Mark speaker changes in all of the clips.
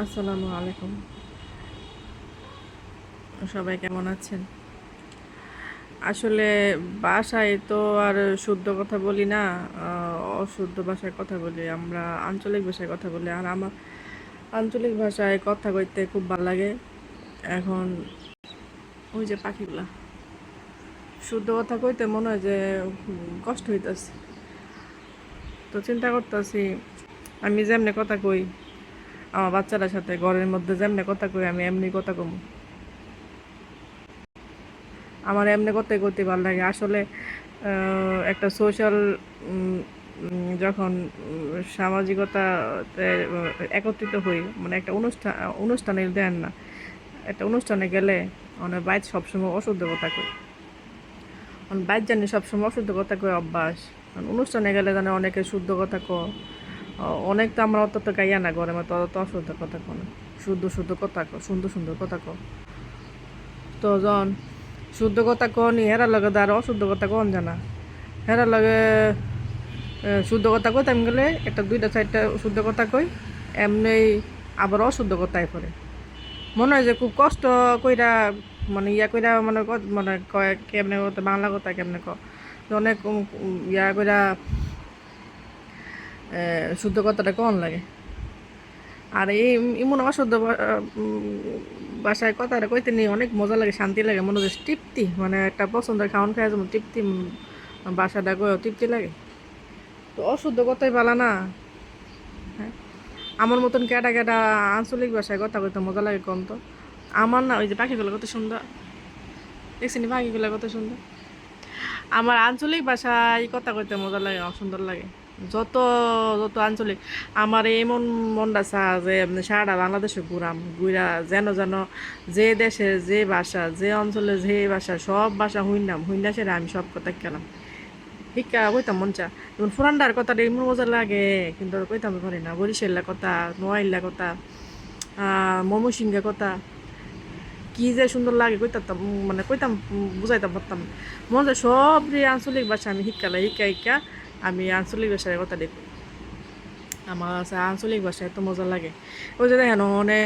Speaker 1: আসসালামু আলাইকুম। সবাই কেমন আছেন? আসলে বাসায় তো আর শুদ্ধ কথা বলি না, অশুদ্ধ ভাষায় কথা বলি। আমরা আঞ্চলিক ভাষায় কথা বলি। আর আমার আঞ্চলিক ভাষায় কথা কইতে খুব ভালো লাগে। এখন ওই যে পাখিগুলা, শুদ্ধ কথা কইতে মনে হয় যে কষ্ট হইতাছে। তো চিন্তা করতেছি, আমি যেমনে কথা কই আমার বাচ্চাদের সাথে ঘরের মধ্যে যেমনে কথা কই, আমি এমনি কথা কম। আমার এমনি করতে করতে ভালো লাগে আসলে। একটা সোশ্যাল যখন সামাজিকতাতে একত্রিত হই, মানে একটা অনুষ্ঠানে দেন না, একটা অনুষ্ঠানে গেলে মানে বাইর সবসময় অশুদ্ধ কথা কই। বাইর জানি সবসময় অশুদ্ধ কথা কই অভ্যাস। অনুষ্ঠানে গেলে জানে অনেকে শুদ্ধ কথা অনেক তো আমরা অত তো গাইয়া না ঘরে মতো অত অশুদ্ধ কথা কো না, শুদ্ধ শুদ্ধ কথা কো, সুন্দর সুন্দর কথা কো। তো যখন শুদ্ধ কথা কনি হেরার লগে আর অশুদ্ধ কথা কন জানা, হেরার লগে শুদ্ধ কথা কইতাম গেলে একটা দুইটা চারটা শুদ্ধ কথা কই, এমনি আবার অশুদ্ধ কথায় পড়ে। মনে হয় যে খুব কষ্ট কইরা, মানে ইয়া কইরা, মানে কয় কেমনে কথা, বাংলা কথা কেমনে অনেক ইয়া কইরা শুদ্ধ কথাটা কন লাগে। আর এই এমন অশুদ্ধ বাসায় কথাটা কইতে নিয়ে অনেক মজা লাগে, শান্তি লাগে, মনে হচ্ছে তৃপ্তি, মানে একটা পছন্দের খাওয়ান খাওয়া যেমন তৃপ্তি, বাসাটা কয়েও তৃপ্তি লাগে। তো অশুদ্ধ কথাই পালা না। হ্যাঁ, আমার মতন কেটা কেটা আঞ্চলিক ভাষায় কথা কইতে মজা লাগে কম তো। আমার না ওই যে পাখিগুলো কত সুন্দর, দেখছিনি পাখিগুলো কত সুন্দর। আমার আঞ্চলিক ভাষায় কথা কইতে মজা লাগে, সুন্দর লাগে। যত যত আঞ্চলিক, আমার এমন মনটা চা যে সারাটা বাংলাদেশে ঘুরাম, ঘুরা যেন যেন যে দেশে যে ভাষা, যে অঞ্চলে যে ভাষা, সব ভাষা হইনাম সেটা আমি সব কথা গেলাম শিক্ষা কইতাম মন চা। যেমন ফুরান্ডার কথাটা এমন মজা লাগে, কিন্তু কইতাম পারি না। বরিশাল্লা কথা, নোয়াইল্লা কথা, ময়মনসিংহের কথা, কি যে সুন্দর লাগে কইতাম, মানে কইতাম, বুঝাইতাম পারতাম। মনে হয় সব যে আঞ্চলিক ভাষা আমি শিক্ষা আমি আঞ্চলিক ভাষায় কথা দেখি। আমার কাছে আঞ্চলিক ভাষা এত মজা লাগে। ওই যে দেখেন মানে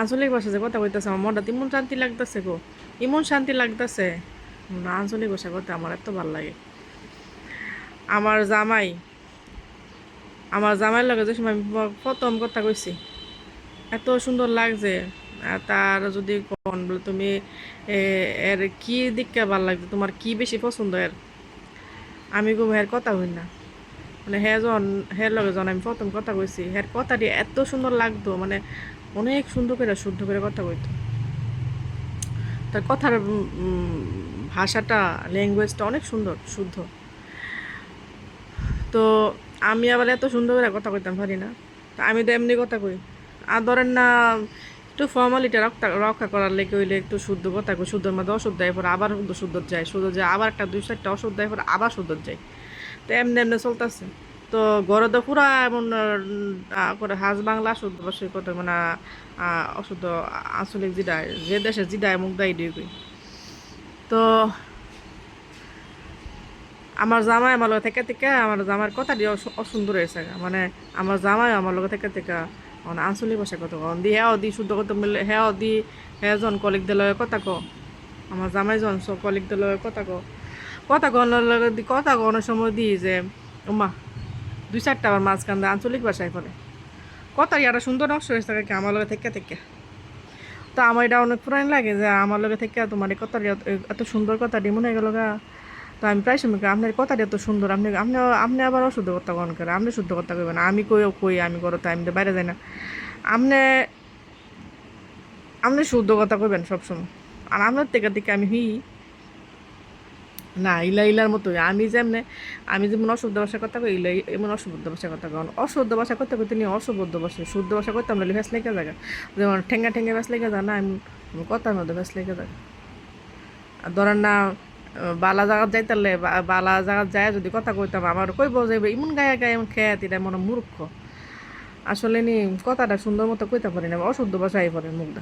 Speaker 1: আঞ্চলিক ভাষা যে কথা কইতেছে, আমার মনটা ইমন শান্তি লাগতেছে গো, ইমন শান্তি লাগতেছে। আঞ্চলিক ভাষা কথা আমার এত ভালো লাগে। আমার জামাই আমার জামাইয়ের লগে যে সময় আমি প্রথম কথা কইছি, এত সুন্দর লাগছে। তার যদি কোন বলে তুমি এর কি দিকটা ভালো লাগছে, তোমার কি বেশি পছন্দ এর, আমি গো হের কথা হই না। মানে হের লগে যখন আমি প্রথম কথা কইছি, হের কথাটি এত সুন্দর লাগতো, মানে অনেক সুন্দর করে শুদ্ধ করে কথা কইতো। তার কথার ভাষাটা, ল্যাঙ্গুয়েজটা অনেক সুন্দর শুদ্ধ। তো আমি আবার এত সুন্দর করে কথা কইতাম পারি না। তো আমি তো এমনি কথা কই। আর ধরেন না, একটু ফর্মালিটি রক্ষা করার লেগে হইলে একটু শুদ্ধ কথা কই, শুদ্ধর মধ্যে অশুদ্ধ এরপর আবার শুদ্ধ যায়, শুদ্ধ যায় আবার একটা দুই চারটা অশুদ্ধ এরপর আবার শুদ্ধ যায়। তো এমনি এমনি চলতেছে। তো ঘরে তো পুরা এমন করে হাজ বাংলা শুদ্ধ ভাষায় কথা, মানে অশুদ্ধ আঞ্চলিক জিডায়, যে দেশে জিডায় মুখ দায়ী দিয়ে কই। তো আমার জামাই আমার লগে থেকে থেকে আমার জামার কথা দিয়ে অসুন্দর হয়েছে, মানে আমার জামাই আমার লগে থেকে থেকে মানে আঞ্চলিক ভাষা কথা কন দি, হ্যাঁ দি শুদ্ধ কথা মিলে, হ্যাঁ দি, হ্যাঁ জন কলিক দিলয়ে কথা আমার জামাই জন কলিক দিলয়ে কথা কনের লগে কথা কনের সময় দি যে উমা দুই চারটা আবার মাঝখান দিয়ে আঞ্চলিক ভাষায় করে কথা, ইয়াটা সুন্দর নষ্ট হয়েছে কি আমার লগে থেকে থেকে। তো আমার এটা অনেক পুরান লাগে যে আমার লগে থেকে তোমার এই কথা এত সুন্দর কথা দিয়ে মনে হয়ে গেল গা। তো আমি প্রায় সময় আপনার কথাটা এত সুন্দর, আপনি আপনি আপনি আবার অশুদ্ধ কথা কন করে, আপনি শুদ্ধ কথা কইবেন, আমি কই আমি করো, তাই আমি তো বাইরে যাই না। আপনি আপনি শুদ্ধ কথা কইবেন সবসময়। আর আপনার থেকে দিকে আমি না, ইলার মতো আমি যেমন অশুদ্ধ ভাষার কথা কই, এমন অশুদ্ধ ভাষার কথা কন। অশুদ্ধ ভাষা করতে করতে নিয়ে অশুদ্ধ ভাষা, শুদ্ধ ভাষা করতে আমরা ভেস লেগে জায়গা, যেমন ঠেঙ্গা ঠেঙ্গা ভেস লেগে যায় না, আমি কথার মধ্যে ভেস লেগে যায়। আর ধরেন না, বালা জায়গাত যাইতালে, বালা জায়গাত যায় যদি কথা কইতাম, আমার কইব যে ইমন গায়ে গায়ে এমন খেয়ে এটা মনে মূর্খ। আসলে নি কথাটা সুন্দর মতো কইতে পারি না, অশুদ্ধ ভাষাই পড়ে মুখটা,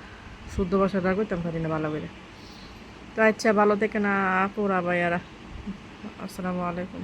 Speaker 1: শুদ্ধ ভাষাটা কইতাম পারি না ভালো করে। তো আচ্ছা, ভালো থেকে না আপুরা ভাইয়ারা, আসসালামু আলাইকুম।